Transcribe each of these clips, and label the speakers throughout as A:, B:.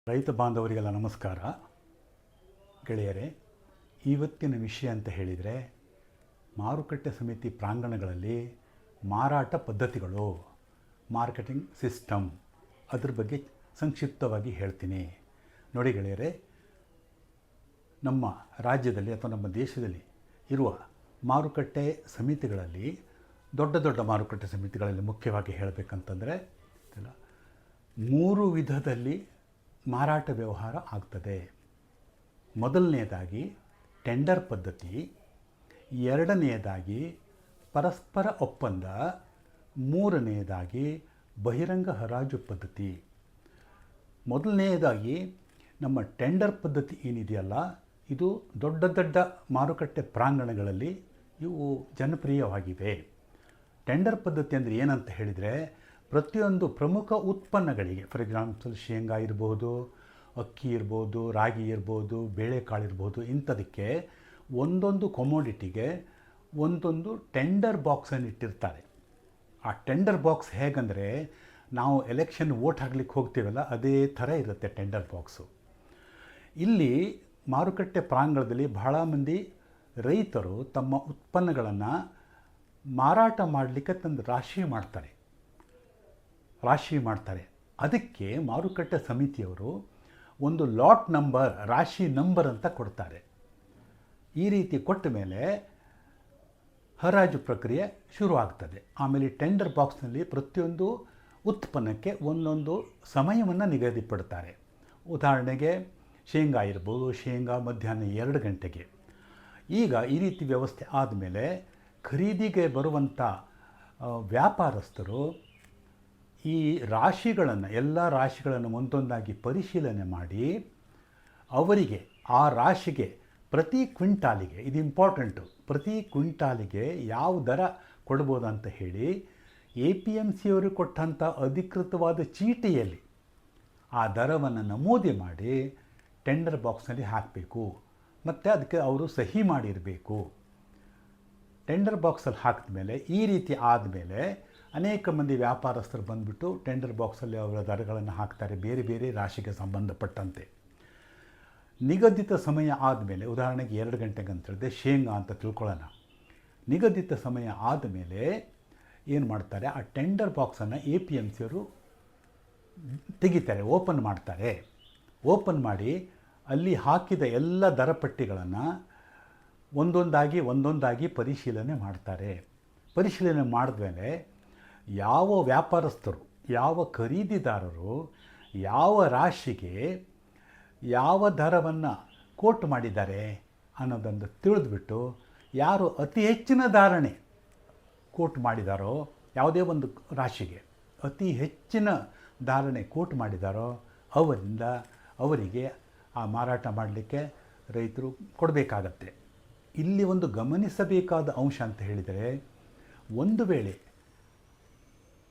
A: ರೈತ ಬಾಂಧವರಿಗೆಲ್ಲ ನಮಸ್ಕಾರ ಗೆಳೆಯರೇ. ಇವತ್ತಿನ ವಿಷಯ ಅಂತ ಹೇಳಿದರೆ ಮಾರುಕಟ್ಟೆ ಸಮಿತಿ ಪ್ರಾಂಗಣಗಳಲ್ಲಿ ಮಾರಾಟ ಪದ್ಧತಿಗಳು, ಮಾರ್ಕೆಟಿಂಗ್ ಸಿಸ್ಟಮ್, ಅದ್ರ ಬಗ್ಗೆ ಸಂಕ್ಷಿಪ್ತವಾಗಿ ಹೇಳ್ತೀನಿ. ನೋಡಿ ಗೆಳೆಯರೇ, ನಮ್ಮ ರಾಜ್ಯದಲ್ಲಿ ಅಥವಾ ನಮ್ಮ ದೇಶದಲ್ಲಿ ಇರುವ ಮಾರುಕಟ್ಟೆ ಸಮಿತಿಗಳಲ್ಲಿ ದೊಡ್ಡ ದೊಡ್ಡ ಮಾರುಕಟ್ಟೆ ಸಮಿತಿಗಳಲ್ಲಿ ಮುಖ್ಯವಾಗಿ ಹೇಳಬೇಕಂತಂದರೆ 3 ವಿಧದಲ್ಲಿ ಮಾರಾಟ ವ್ಯವಹಾರ ಆಗ್ತದೆ. ಮೊದಲನೆಯದಾಗಿ ಟೆಂಡರ್ ಪದ್ಧತಿ, ಎರಡನೆಯದಾಗಿ ಪರಸ್ಪರ ಒಪ್ಪಂದ, ಮೂರನೆಯದಾಗಿ ಬಹಿರಂಗ ಹರಾಜು ಪದ್ಧತಿ. ಮೊದಲನೆಯದಾಗಿ ನಮ್ಮ ಟೆಂಡರ್ ಪದ್ಧತಿ ಏನಿದೆಯಲ್ಲ, ಇದು ದೊಡ್ಡ ದೊಡ್ಡ ಮಾರುಕಟ್ಟೆ ಪ್ರಾಂಗಣಗಳಲ್ಲಿ ಇವು ಜನಪ್ರಿಯವಾಗಿವೆ. ಟೆಂಡರ್ ಪದ್ಧತಿ ಅಂದರೆ ಏನಂತ ಹೇಳಿದರೆ, ಪ್ರತಿಯೊಂದು ಪ್ರಮುಖ ಉತ್ಪನ್ನಗಳಿಗೆ, ಫಾರ್ ಎಕ್ಸಾಂಪಲ್ ಶೇಂಗಾ ಇರ್ಬೋದು, ಅಕ್ಕಿ ಇರ್ಬೋದು, ರಾಗಿ ಇರ್ಬೋದು, ಬೇಳೆಕಾಳು ಇರ್ಬೋದು, ಇಂಥದಕ್ಕೆ ಒಂದೊಂದು ಕೊಮೋಡಿಟಿಗೆ ಒಂದೊಂದು ಟೆಂಡರ್ ಬಾಕ್ಸನ್ನು ಇಟ್ಟಿರ್ತಾರೆ. ಆ ಟೆಂಡರ್ ಬಾಕ್ಸ್ ಹೇಗಂದರೆ, ನಾವು ಎಲೆಕ್ಷನ್ ವೋಟ್ ಹಾಕ್ಲಿಕ್ಕೆ ಹೋಗ್ತೀವಲ್ಲ, ಅದೇ ಥರ ಇರುತ್ತೆ ಟೆಂಡರ್ ಬಾಕ್ಸು. ಇಲ್ಲಿ ಮಾರುಕಟ್ಟೆ ಪ್ರಾಂಗಣದಲ್ಲಿ ಬಹಳ ಮಂದಿ ರೈತರು ತಮ್ಮ ಉತ್ಪನ್ನಗಳನ್ನು ಮಾರಾಟ ಮಾಡಲಿಕ್ಕೆ ತಂದು ರಾಶಿ ಮಾಡ್ತಾರೆ. ಅದಕ್ಕೆ ಮಾರುಕಟ್ಟೆ ಸಮಿತಿಯವರು ಒಂದು ಲಾಟ್ ನಂಬರ್, ರಾಶಿ ನಂಬರ್ ಅಂತ ಕೊಡ್ತಾರೆ. ಈ ರೀತಿ ಕೊಟ್ಟ ಮೇಲೆ ಹರಾಜು ಪ್ರಕ್ರಿಯೆ ಶುರುವಾಗ್ತದೆ. ಆಮೇಲೆ ಟೆಂಡರ್ ಬಾಕ್ಸ್ನಲ್ಲಿ ಪ್ರತಿಯೊಂದು ಉತ್ಪನ್ನಕ್ಕೆ ಒಂದೊಂದು ಸಮಯವನ್ನು ನಿಗದಿಪಡ್ತಾರೆ. ಉದಾಹರಣೆಗೆ ಶೇಂಗಾ ಇರ್ಬೋದು, ಶೇಂಗಾ ಮಧ್ಯಾಹ್ನ 2 ಗಂಟೆಗೆ. ಈಗ ಈ ರೀತಿ ವ್ಯವಸ್ಥೆ ಆದಮೇಲೆ ಖರೀದಿಗೆ ಬರುವಂಥ ವ್ಯಾಪಾರಸ್ಥರು ಈ ರಾಶಿಗಳನ್ನು, ಎಲ್ಲ ರಾಶಿಗಳನ್ನು ಒಂದೊಂದಾಗಿ ಪರಿಶೀಲನೆ ಮಾಡಿ ಅವರಿಗೆ ಆ ರಾಶಿಗೆ ಪ್ರತಿ ಕ್ವಿಂಟಾಲಿಗೆ, ಇದು ಇಂಪಾರ್ಟೆಂಟು, ಪ್ರತಿ ಕ್ವಿಂಟಾಲಿಗೆ ಯಾವ ದರ ಕೊಡ್ಬೋದು ಅಂತ ಹೇಳಿ APMC ಅವರು ಕೊಟ್ಟಂಥ ಅಧಿಕೃತವಾದ ಚೀಟಿಯಲ್ಲಿ ಆ ದರವನ್ನು ನಮೂದಿ ಮಾಡಿ ಟೆಂಡರ್ ಬಾಕ್ಸ್ನಲ್ಲಿ ಹಾಕಬೇಕು. ಮತ್ತು ಅದಕ್ಕೆ ಅವರು ಸಹಿ ಮಾಡಿರಬೇಕು. ಟೆಂಡರ್ ಬಾಕ್ಸಲ್ಲಿ ಹಾಕಿದ ಮೇಲೆ, ಈ ರೀತಿ ಆದಮೇಲೆ ಅನೇಕ ಮಂದಿ ವ್ಯಾಪಾರಸ್ಥರು ಬಂದುಬಿಟ್ಟು ಟೆಂಡರ್ ಬಾಕ್ಸಲ್ಲಿ ಅವರ ದರಗಳನ್ನು ಹಾಕ್ತಾರೆ, ಬೇರೆ ಬೇರೆ ರಾಶಿಗೆ ಸಂಬಂಧಪಟ್ಟಂತೆ. ನಿಗದಿತ ಸಮಯ ಆದಮೇಲೆ, ಉದಾಹರಣೆಗೆ 2 ಗಂಟೆಗೆ ಅಂತ ಹೇಳಿದೆ ಶೇಂಗಾ ಅಂತ ತಿಳ್ಕೊಳ್ಳೋಣ. ನಿಗದಿತ ಸಮಯ ಆದಮೇಲೆ ಏನು ಮಾಡ್ತಾರೆ, ಆ ಟೆಂಡರ್ ಬಾಕ್ಸನ್ನು APMC ಅವರು ತೆಗಿತಾರೆ, ಓಪನ್ ಮಾಡ್ತಾರೆ. ಓಪನ್ ಮಾಡಿ ಅಲ್ಲಿ ಹಾಕಿದ ಎಲ್ಲ ದರಪಟ್ಟಿಗಳನ್ನು ಒಂದೊಂದಾಗಿ ಪರಿಶೀಲನೆ ಮಾಡ್ತಾರೆ. ಪರಿಶೀಲನೆ ಮಾಡಿದ್ಮೇಲೆ ಯಾವ ವ್ಯಾಪಾರಸ್ಥರು, ಯಾವ ಖರೀದಿದಾರರು ಯಾವ ರಾಶಿಗೆ ಯಾವ ದರವನ್ನು ಕೋಟ್ ಮಾಡಿದ್ದಾರೆ ಅನ್ನೋದನ್ನು ತಿಳಿದ್ಬಿಟ್ಟು, ಯಾರು ಅತಿ ಹೆಚ್ಚಿನ ಧಾರಣೆ ಕೋಟ್ ಮಾಡಿದಾರೋ, ಯಾವುದೇ ಒಂದು ರಾಶಿಗೆ ಅತಿ ಹೆಚ್ಚಿನ ಧಾರಣೆ ಕೋಟ್ ಮಾಡಿದಾರೋ ಅವರಿಗೆ ಆ ಮಾರಾಟ ಮಾಡಲಿಕ್ಕೆ ರೈತರು ಕೊಡಬೇಕಾಗತ್ತೆ. ಇಲ್ಲಿ ಒಂದು ಗಮನಿಸಬೇಕಾದ ಅಂಶ ಅಂತ ಹೇಳಿದರೆ, ಒಂದು ವೇಳೆ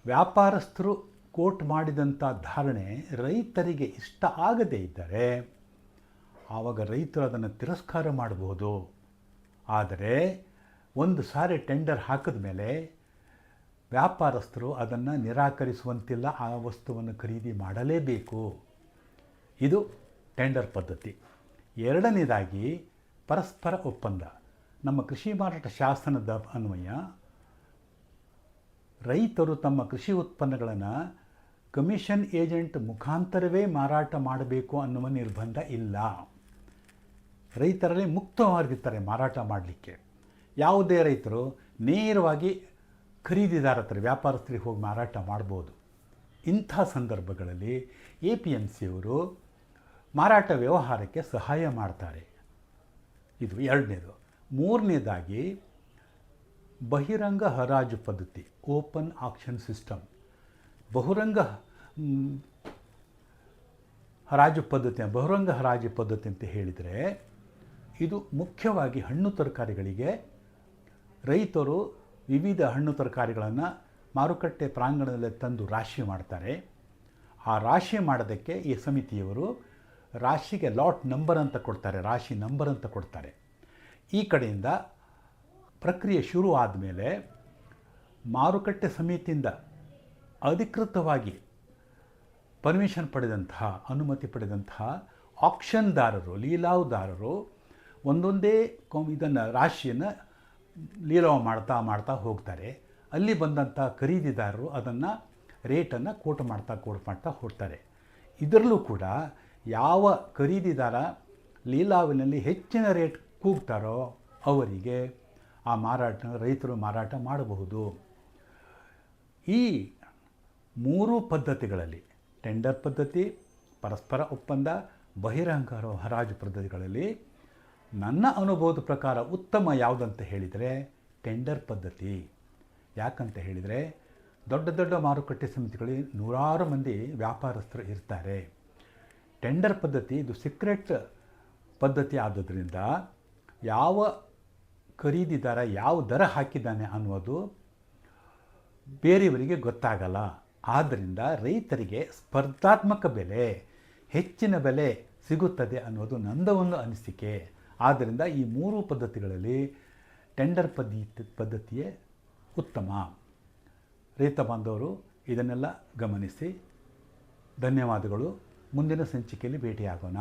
A: ವ್ಯಾಪಾರಸ್ಥರು ಕೋಟ್ ಮಾಡಿದಂಥ ಧಾರಣೆ ರೈತರಿಗೆ ಇಷ್ಟ ಆಗದೇ ಇದ್ದರೆ ಆವಾಗ ರೈತರು ಅದನ್ನು ತಿರಸ್ಕಾರ ಮಾಡಬಹುದು. ಆದರೆ ಒಂದು ಸಾರಿ ಟೆಂಡರ್ ಹಾಕಿದ ಮೇಲೆ ವ್ಯಾಪಾರಸ್ಥರು ಅದನ್ನು ನಿರಾಕರಿಸುವಂತಿಲ್ಲ, ಆ ವಸ್ತುವನ್ನು ಖರೀದಿ ಮಾಡಲೇಬೇಕು. ಇದು ಟೆಂಡರ್ ಪದ್ಧತಿ. ಎರಡನೇದಾಗಿ ಪರಸ್ಪರ ಒಪ್ಪಂದ. ನಮ್ಮ ಕೃಷಿ ಮಾರಾಟ ಶಾಸನದ ಅನ್ವಯ ರೈತರು ತಮ್ಮ ಕೃಷಿ ಉತ್ಪನ್ನಗಳನ್ನು ಕಮಿಷನ್ ಏಜೆಂಟ್ ಮುಖಾಂತರವೇ ಮಾರಾಟ ಮಾಡಬೇಕು ಅನ್ನುವ ನಿರ್ಬಂಧ ಇಲ್ಲ. ರೈತರಲ್ಲೇ ಮುಕ್ತವಾಗಿರ್ತಾರೆ ಮಾರಾಟ ಮಾಡಲಿಕ್ಕೆ. ಯಾವುದೇ ರೈತರು ನೇರವಾಗಿ ಖರೀದಿದಾರ ಹತ್ರ, ವ್ಯಾಪಾರಸ್ಥರಿಗೆ ಹೋಗಿ ಮಾರಾಟ ಮಾಡ್ಬೋದು. ಇಂಥ ಸಂದರ್ಭಗಳಲ್ಲಿ APMC ಅವರು ಮಾರಾಟ ವ್ಯವಹಾರಕ್ಕೆ ಸಹಾಯ ಮಾಡ್ತಾರೆ. ಇದು ಎರಡನೇದು. ಮೂರನೇದಾಗಿ ಬಹಿರಂಗ ಹರಾಜು ಪದ್ಧತಿ, ಓಪನ್ ಆಕ್ಷನ್ ಸಿಸ್ಟಮ್. ಬಹಿರಂಗ ಹರಾಜು ಪದ್ಧತಿ ಅಂತ ಹೇಳಿದರೆ, ಇದು ಮುಖ್ಯವಾಗಿ ಹಣ್ಣು ತರಕಾರಿಗಳಿಗೆ ರೈತರು ವಿವಿಧ ಹಣ್ಣು ತರಕಾರಿಗಳನ್ನು ಮಾರುಕಟ್ಟೆ ಪ್ರಾಂಗಣದಲ್ಲಿ ತಂದು ರಾಶಿ ಮಾಡ್ತಾರೆ. ಆ ರಾಶಿ ಮಾಡೋದಕ್ಕೆ ಈ ಸಮಿತಿಯವರು ರಾಶಿಗೆ ಲಾಟ್ ನಂಬರ್ ಅಂತ ಕೊಡ್ತಾರೆ, ರಾಶಿ ನಂಬರ್ ಅಂತ ಕೊಡ್ತಾರೆ. ಈ ಕಡೆಯಿಂದ ಪ್ರಕ್ರಿಯೆ ಶುರು ಪರ್ಮಿಷನ್ ಪಡೆದಂತಹ, ಅನುಮತಿ ಪಡೆದಂತಹ ಆಕ್ಷನ್ದಾರರು, ಲೀಲಾವುದಾರರು ಒಂದೊಂದೇ ಇದನ್ನು ರಾಶಿಯನ್ನು ಲೀಲಾವ್ ಮಾಡ್ತಾ ಮಾಡ್ತಾ ಹೋಗ್ತಾರೆ. ಅಲ್ಲಿ ಬಂದಂಥ ಖರೀದಿದಾರರು ಅದನ್ನು ರೇಟನ್ನು ಕೋಟ್ ಮಾಡ್ತಾ ಹೋಗ್ತಾರೆ. ಇದರಲ್ಲೂ ಕೂಡ ಯಾವ ಖರೀದಿದಾರ ಲೀಲಾವಿನಲ್ಲಿ ಹೆಚ್ಚಿನ ರೇಟ್ ಕೂಗ್ತಾರೋ ಅವರಿಗೆ ಆ ರೈತರು ಮಾರಾಟ ಮಾಡಬಹುದು. ಈ ಮೂರು ಪದ್ಧತಿಗಳಲ್ಲಿ, ಟೆಂಡರ್ ಪದ್ಧತಿ, ಪರಸ್ಪರ ಒಪ್ಪಂದ, ಬಹಿರಂಗ ಹರಾಜು ಪದ್ಧತಿಗಳಲ್ಲಿ ನನ್ನ ಅನುಭವದ ಪ್ರಕಾರ ಉತ್ತಮ ಯಾವುದಂತ ಹೇಳಿದರೆ ಟೆಂಡರ್ ಪದ್ಧತಿ. ಯಾಕಂತ ಹೇಳಿದರೆ ದೊಡ್ಡ ದೊಡ್ಡ ಮಾರುಕಟ್ಟೆ ಸಮಿತಿಗಳಲ್ಲಿ ನೂರಾರು ಮಂದಿ ವ್ಯಾಪಾರಸ್ಥರು ಇರ್ತಾರೆ. ಟೆಂಡರ್ ಪದ್ಧತಿ ಇದು ಸೀಕ್ರೆಟ್ ಪದ್ಧತಿ ಆದುದರಿಂದ ಯಾವ ಖರೀದಿದಾರ ಯಾವ ದರ ಹಾಕಿದ್ದಾನೆ ಅನ್ನೋದು ಬೇರೆಯವರಿಗೆ ಗೊತ್ತಾಗಲ್ಲ. ಆದ್ದರಿಂದ ರೈತರಿಗೆ ಸ್ಪರ್ಧಾತ್ಮಕ ಬೆಲೆ, ಹೆಚ್ಚಿನ ಬೆಲೆ ಸಿಗುತ್ತದೆ ಅನ್ನೋದು ನಂದ ಒಂದು ಅನಿಸಿಕೆ. ಆದ್ದರಿಂದ ಈ ಮೂರು ಪದ್ಧತಿಗಳಲ್ಲಿ ಟೆಂಡರ್ ಪದ್ಧತಿಯೇ ಉತ್ತಮ. ರೈತ ಬಾಂಧವರು ಇದನ್ನೆಲ್ಲ ಗಮನಿಸಿ. ಧನ್ಯವಾದಗಳು. ಮುಂದಿನ ಸಂಚಿಕೆಯಲ್ಲಿ ಭೇಟಿಯಾಗೋಣ.